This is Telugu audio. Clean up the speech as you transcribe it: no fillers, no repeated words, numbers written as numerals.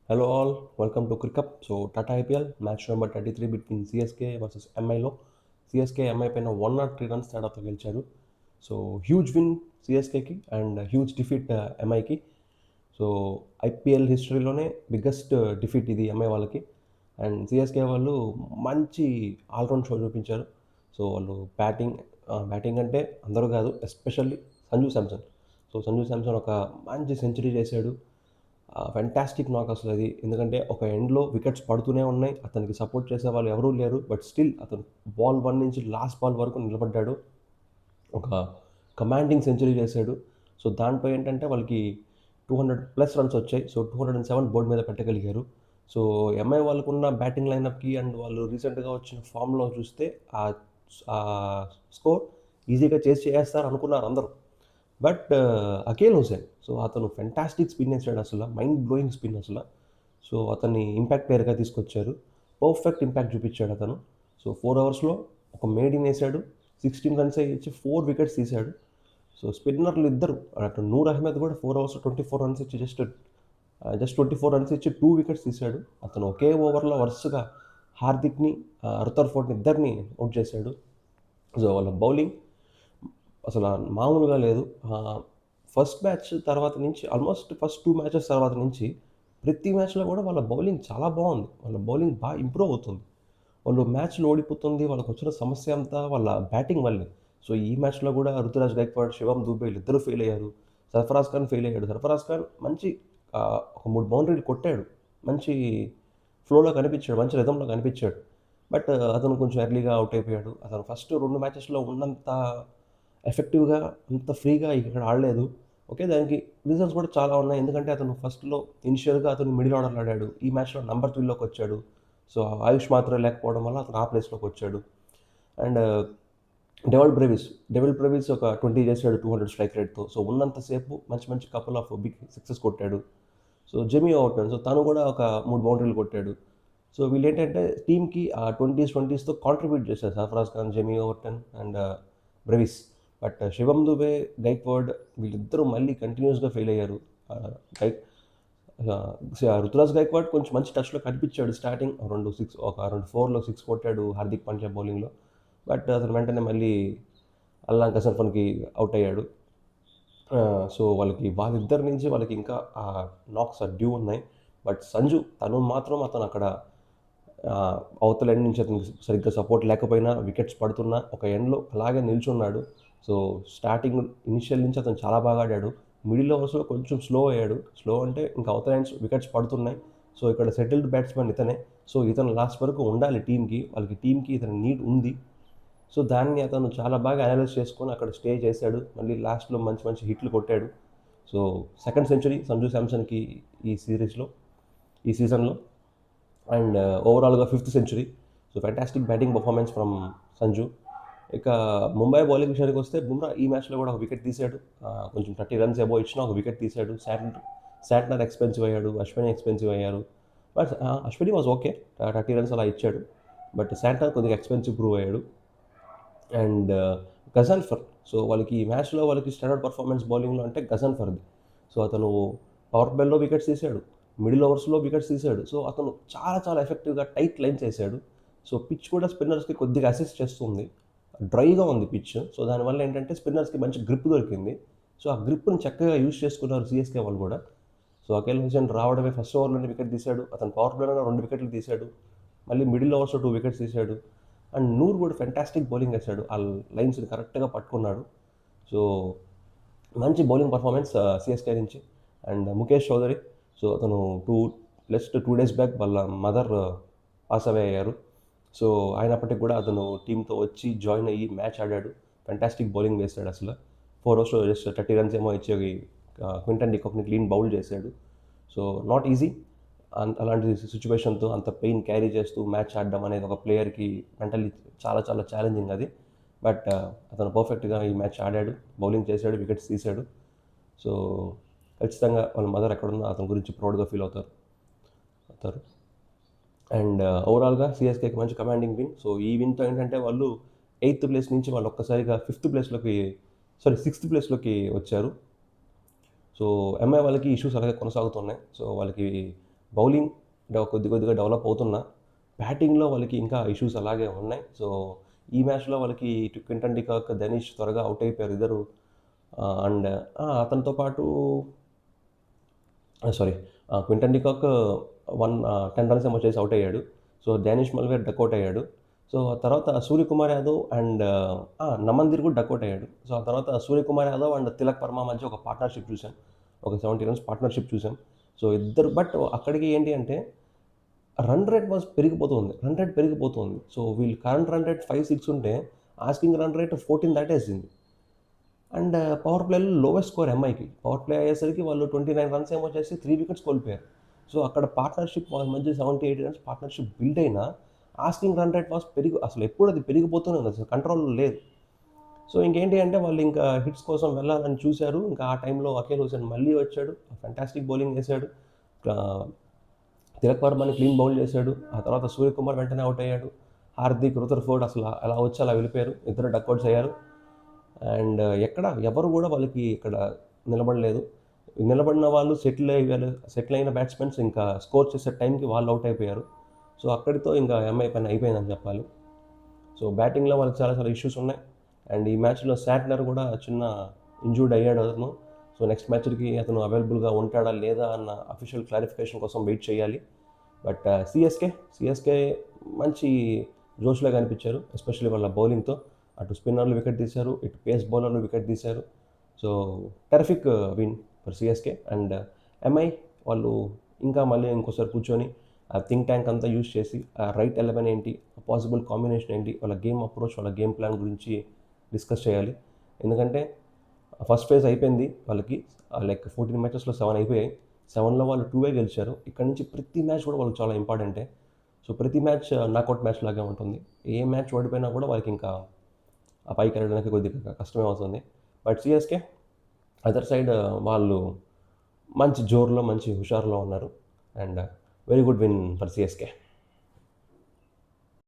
Hello all, welcome to Cricket. So Tata IPL match number 33 between CSK versus MIలో సిఎస్కే ఎంఐ పైన 103 రన్స్ తేడాతో గెలిచారు. సో హ్యూజ్ విన్ సిఎస్కేకి అండ్ హ్యూజ్ డిఫీట్ ఎంఐకి. సో ఐపీఎల్ హిస్టరీలోనే బిగ్గెస్ట్ డిఫీట్ ఇది ఎంఐ వాళ్ళకి. అండ్ సిఎస్కే వాళ్ళు మంచి ఆల్రౌండ్ షో చూపించారు. సో వాళ్ళు బ్యాటింగ్ అంటే అందరూ కాదు, ఎస్పెషల్లీ సంజు శాంసన్. సో సంజు శాంసన్ ఒక మంచి సెంచరీ చేశాడు. ఫెంటాస్టిక్ నాక్ అసలు అది. ఎందుకంటే ఒక ఎండ్లో వికెట్స్ పడుతూనే ఉన్నాయి, అతనికి సపోర్ట్ చేసే వాళ్ళు ఎవరూ లేరు. బట్ స్టిల్ అతను బాల్ 1 నుంచి లాస్ట్ బాల్ వరకు నిలబడ్డాడు. ఒక కమాండింగ్ సెంచరీ చేశాడు. సో దాంట్లో ఏంటంటే వాళ్ళకి 200+ రన్స్ వచ్చాయి. సో 207 బోర్డు మీద పెట్టగలిగారు. సో ఎంఐ వాళ్ళకున్న బ్యాటింగ్ లైనప్కి అండ్ వాళ్ళు రీసెంట్గా వచ్చిన ఫామ్లో చూస్తే ఆ స్కోర్ ఈజీగా చేస్తారు అనుకున్నారు అందరూ. బట్ అకేల్ హుసేన్, సో అతను ఫెంటాస్టిక్ స్పిన్ వేసాడు, అసలు మైండ్ బ్లోయింగ్ స్పిన్ అసలు. సో అతన్ని ఇంపాక్ట్ ప్లేయర్గా తీసుకొచ్చారు. పర్ఫెక్ట్ ఇంపాక్ట్ చూపించాడు అతను. సో 4 ఓవర్స్లో ఒక మేడిన్ వేసాడు, 16 రన్స్ ఇచ్చి 4 వికెట్స్ తీశాడు. సో స్పిన్నర్లు ఇద్దరు, అటు నూర్ అహ్మద్ కూడా 4 ఓవర్స్ 24 రన్స్ ఇచ్చి జస్ట్ 24 రన్స్ ఇచ్చి 2 వికెట్స్ తీశాడు. అతను ఒకే ఓవర్లో వరుసగా హార్దిక్ని, రథర్ఫోర్డ్ని ఇద్దరిని అవుట్ చేశాడు. సో వాళ్ళ బౌలింగ్ అసలు మామూలుగా లేదు. ఫస్ట్ మ్యాచ్ తర్వాత నుంచి, ఆల్మోస్ట్ ఫస్ట్ 2 మ్యాచెస్ తర్వాత నుంచి ప్రతి మ్యాచ్లో కూడా వాళ్ళ బౌలింగ్ చాలా బాగుంది. వాళ్ళ బౌలింగ్ బాగా ఇంప్రూవ్ అవుతుంది. వాళ్ళు మ్యాచ్లు ఓడిపోతుంది, వాళ్ళకి వచ్చిన సమస్య అంతా వాళ్ళ బ్యాటింగ్ వల్లే. సో ఈ మ్యాచ్లో కూడా రుతురాజ్ గైక్వాడ్, శివం దూబే ఇద్దరు ఫెయిల్ అయ్యారు. సర్ఫరాజ్ ఖాన్ ఫెయిల్ అయ్యాడు. సర్ఫరాజ్ ఖాన్ మంచి ఒక 3 బౌండరీలు కొట్టాడు, మంచి ఫ్లోలో కనిపించాడు, మంచి రిథంలో కనిపించాడు. బట్ అతను కొంచెం ఎర్లీగా అవుట్ అయిపోయాడు. అతను ఫస్ట్ 2 మ్యాచెస్లో ఉన్నంత ఎఫెక్టివ్గా, అంత ఫ్రీగా ఇక్కడ ఆడలేదు. ఓకే, దానికి రీజన్స్ కూడా చాలా ఉన్నాయి. ఎందుకంటే అతను ఫస్ట్‌లో ఇనిషియల్‌గా అతను మిడిల్ ఆర్డర్‌లో ఆడాడు. ఈ మ్యాచ్‌లో నంబర్ 3లోకి వచ్చాడు. సో ఆయుష్ మాత్రం లేకపోవడం వల్ల అతను ఆ ప్లేస్‌లోకి వచ్చాడు. అండ్ డెవిల్ బ్రేవిస్ ఒక 20 చేసాడు 200 స్ట్రైక్ రేట్‌తో. సో ఉన్నంత సేపు మంచి మంచి కపుల్ ఆఫ్ బిగ్ సిక్సెస్ కొట్టాడు. సో జెమీ ఓవర్టన్, సో తను కూడా ఒక 3 బౌండరీలు కొట్టాడు. సో వీళ్ళేంటంటే టీమ్‌కి ఆ 20స్‌తో కాంట్రిబ్యూట్ చేశారు. Sarfaraz Khan, Jamie Overton and Brevis. But Shivam Dube, Gaikwad వీళ్ళిద్దరూ మళ్ళీ కంటిన్యూస్గా ఫెయిల్ అయ్యారు. గైక్ రుతురాజ్ గైక్వాడ్ కొంచెం మంచి టచ్లో కనిపించాడు స్టార్టింగ్, రెండు 4లో 6 కొట్టాడు హార్దిక్ పాండ్యా బౌలింగ్లో. బట్ అతను వెంటనే మళ్ళీ అల్లాన్ కసర్ఫన్కి అవుట్ అయ్యాడు. సో వాళ్ళిద్దరి నుంచి వాళ్ళకి ఇంకా నాక్స్ డ్యూ ఉన్నాయి. బట్ సంజు తను మాత్రం అక్కడ అవతల ఎండ్ నుంచి అతనికి సరిగ్గా సపోర్ట్ లేకపోయినా, వికెట్స్ పడుతున్నా ఒక ఎండ్లో అలాగే నిల్చున్నాడు. సో స్టార్టింగ్ ఇనిషియల్ నుంచి అతను చాలా బాగా ఆడాడు. మిడిల్ ఓవర్స్లో కొంచెం స్లో అయ్యాడు. స్లో అంటే ఇంకా అవతల ఎండ్స్ వికెట్స్ పడుతున్నాయి. సో ఇక్కడ సెటిల్డ్ బ్యాట్స్మెన్ ఇతనే. సో ఇతను లాస్ట్ వరకు ఉండాలి టీంకి ఇతని నీడ్ ఉంది. సో దాన్ని అతను చాలా బాగా అనలైజ్ చేసుకొని అక్కడ స్టే చేశాడు. మళ్ళీ లాస్ట్‌లో మంచి మంచి హిట్లు కొట్టాడు. సో సెకండ్ సెంచరీ సంజు శాంసన్‌కి ఈ సీజన్‌లో. అండ్ ఓవరాల్గా 5th century. So fantastic batting performance from Sanju. ఇక ముంబై బౌలింగ్ విషయానికి వస్తే బుమ్రా ఈ మ్యాచ్లో కూడా ఒక వికెట్ తీశాడు. కొంచెం 30 రన్స్ అబోవ్ ఇచ్చినా ఒక వికెట్ తీశాడు. శాంట్నర్ ఎక్స్పెన్సివ్ అయ్యాడు, అశ్విని ఎక్స్పెన్సివ్ అయ్యారు. But Ashwini was okay, 30 runs అలా ఇచ్చాడు. బట్ శాంట్నర్ కొద్దిగా ఎక్స్పెన్సివ్ ప్రూవ్ అయ్యాడు. అండ్ గజాల్ఫర్, సో వాళ్ళకి ఈ మ్యాచ్లో వాళ్ళకి స్టాండర్డ్ పర్ఫార్మెన్స్ బౌలింగ్లో అంటే గజాల్ఫర్ది. సో అతను పవర్ ప్లేలో వికెట్స్ తీశాడు, మిడిల్ ఓవర్స్లో వికెట్స్ తీశాడు. సో అతను చాలా చాలా ఎఫెక్టివ్గా టైట్ లైన్స్ వేసాడు. సో పిచ్ కూడా స్పిన్నర్స్కి కొద్దిగా అసిస్ట్ చేస్తుంది. డ్రైగా ఉంది పిచ్. సో దానివల్ల ఏంటంటే స్పిన్నర్స్కి మంచి గ్రిప్ దొరికింది. సో ఆ గ్రిప్ని చక్కగా యూజ్ చేసుకున్నారు సిఎస్కే వాళ్ళు కూడా. సో అకేల్ హుసేన్ రావడమే ఫస్ట్ ఓవర్లోనే వికెట్ తీశాడు. అతను పవర్ ప్లేలోనే 2 వికెట్లు తీశాడు. మళ్ళీ మిడిల్ ఓవర్స్లో 2 వికెట్స్ తీశాడు. అండ్ నూర్ కూడా ఫెంటాస్టిక్ బౌలింగ్ వేశాడు. ఆ లైన్స్ని కరెక్ట్గా పట్టుకున్నాడు. సో మంచి బౌలింగ్ పర్ఫార్మెన్స్ సిఎస్కే నుంచి. అండ్ ముఖేష్ చౌదరి, సో అతను 2 డేస్ బ్యాక్ వాళ్ళ మదర్ పాస్ అవే అయ్యారు. సో అయినప్పటికీ కూడా అతను టీంతో వచ్చి జాయిన్ అయ్యి మ్యాచ్ ఆడాడు. ఫెంటాస్టిక్ బౌలింగ్ వేశాడు అసలు. 4 ఓవర్స్లో జస్ట్ 30 రన్స్ ఏమో ఇచ్చి క్వింటన్ డికాక్ని క్లీన్ బౌల్ చేశాడు. So not easy. అలాంటి సిచ్యువేషన్తో అంత పెయిన్ క్యారీ చేస్తూ మ్యాచ్ ఆడడం అనేది ఒక ప్లేయర్కి మెంటల్లీ చాలా చాలా ఛాలెంజింగ్ అది. బట్ అతను పర్ఫెక్ట్గా ఈ మ్యాచ్ ఆడాడు, బౌలింగ్ చేశాడు, వికెట్స్ తీశాడు. సో ఖచ్చితంగా వాళ్ళ మదర్ ఎక్కడున్నా అతని గురించి ప్రౌడ్గా ఫీల్ అవుతారు. అండ్ ఓవరాల్గా సిఎస్కేకి మంచి కమాండింగ్ విన్. సో ఈ విన్తో ఏంటంటే వాళ్ళు 8th ప్లేస్ నుంచి వాళ్ళు ఒక్కసారిగా 6th ప్లేస్లోకి వచ్చారు. సో ఎంఐ వాళ్ళకి ఇష్యూస్ అలాగే కొనసాగుతున్నాయి. సో వాళ్ళకి బౌలింగ్ కొద్దిగా డెవలప్ అవుతున్నా బ్యాటింగ్లో వాళ్ళకి ఇంకా ఇష్యూస్ అలాగే ఉన్నాయి. సో ఈ మ్యాచ్లో వాళ్ళకి ఇటు క్వింటన్ డికాక్, ధనీష్ త్వరగా అవుట్ అయిపోయారు ఇద్దరు. అండ్ అతనితో పాటు సారీ క్వింటన్ డికాక్ 10 రన్స్ ఏమో చేసి అవుట్ అయ్యాడు. సో డానిష్ మల్వేర్ డకౌట్ అయ్యాడు. సో ఆ తర్వాత సూర్యకుమార్ యాదవ్ అండ్ నమందిర్ కూడా డకౌట్ అయ్యాడు. సో ఆ తర్వాత సూర్యకుమార్ యాదవ్ అండ్ తిలక్ వర్మ మధ్య ఒక పార్ట్నర్షిప్ చూసాం. ఒక 70 రన్స్ పార్ట్నర్షిప్ చూసాం. సో ఇద్దరు బట్ అక్కడికి ఏంటి అంటే రన్ రేట్ పెరిగిపోతుంది. సో వీళ్ళు కరెంట్ రన్ రేట్ 5, 6 ఉంటే ఆస్కింగ్ రన్ రేట్ 14 దాటేసింది. అండ్ పవర్ ప్లేలో లోవెస్ట్ స్కోర్ ఎంఐకి. పవర్ ప్లే అయ్యేసరికి వాళ్ళు 29 రన్స్ ఏమో చేసి 3 వికెట్స్ కోల్పోయారు. సో అక్కడ పార్ట్నర్షిప్ వాళ్ళ మధ్య 70, 80 రన్స్ పార్ట్నర్షిప్ బిల్డ్ అయినా ఆస్కింగ్ రన్ రేట్ అసలు ఎప్పుడు అది పెరిగిపోతూనే ఉంది. అసలు కంట్రోల్‌లో లేదు. సో ఇంకేంటి అంటే వాళ్ళు ఇంకా హిట్స్ కోసం వెళ్ళాలని చూశారు. ఇంకా ఆ టైంలో అకేల్ హుసేన్ మళ్ళీ వచ్చాడు. ఫెంటాస్టిక్ బౌలింగ్ చేశాడు. ఆహ్, తిలక్ వర్మని క్లీన్ బౌల్ చేశాడు. ఆ తర్వాత సూర్యకుమార్ వెంటనే అవుట్ అయ్యాడు. హార్దిక్, రుదర్ఫోర్డ్ అసలు అలా వచ్చి అలా వెళ్ళిపోయారు. ఇద్దరు డకౌట్స్ అయ్యారు. అండ్ ఎవరు కూడా వాళ్ళకి ఇక్కడ నిలబడలేదు. నిలబడిన వాళ్ళు సెటిల్ అయిన బ్యాట్స్‌మెన్స్ ఇంకా స్కోర్ చేసే టైంకి వాళ్ళు అవుట్ అయిపోయారు. సో అక్కడితో ఇంకా ఎంఐ పని అయిపోయిందని చెప్పాలి. సో బ్యాటింగ్‌లో వాళ్ళకి చాలా చాలా ఇష్యూస్ ఉన్నాయి. అండ్ ఈ మ్యాచ్‌లో శాంట్నర్ కూడా చిన్న ఇంజ్యూర్డ్ అయ్యాడు అతను. సో నెక్స్ట్ మ్యాచ్‌కి అతను అవైలబుల్‌గా ఉంటాడా లేదా అన్న అఫీషియల్ క్లారిఫికేషన్ కోసం వెయిట్ చేయాలి. బట్ సీఎస్‌కే మంచి జోష్‌లో కనిపించారు. ఎస్పెషల్లీ వాళ్ళ బౌలింగ్‌తో. అటు స్పిన్నర్లు వికెట్ తీశారు. ఇటు పేస్ బౌలర్లు వికెట్ తీశారు. So terrific win for CSK. And MI వాళ్ళు ఇంకా మళ్ళీ ఇంకోసారి కూర్చొని ఆ థింక్ ట్యాంక్ అంతా యూజ్ చేసి ఆ రైట్ 11 ఏంటి, పాసిబుల్ కాంబినేషన్ ఏంటి, వాళ్ళ గేమ్ అప్రోచ్, వాళ్ళ గేమ్ ప్లాన్ గురించి డిస్కస్ చేయాలి. ఎందుకంటే ఫస్ట్ ఫేజ్ అయిపోయింది వాళ్ళకి. లైక్ 14 మ్యాచెస్‌లో 7 అయిపోయాయి. 7లో వాళ్ళు 2 గెలిచారు. ఇక్కడ నుంచి ప్రతి మ్యాచ్ కూడా వాళ్ళకి చాలా ఇంపార్టెంటే. సో ప్రతి మ్యాచ్ నాకౌట్ మ్యాచ్ లాగే ఉంటుంది. ఏ మ్యాచ్ ఓడిపోయినా కూడా వాళ్ళకి ఇంకా ఆ పైకి వెళ్ళడానికి కొద్దిగా కష్టమే అవుతుంది. బట్ సీఎస్‌కే అదర్ సైడ్ వాళ్ళు మంచి జోరులో, మంచి హుషారులో ఉన్నారు. And very good win for CSK.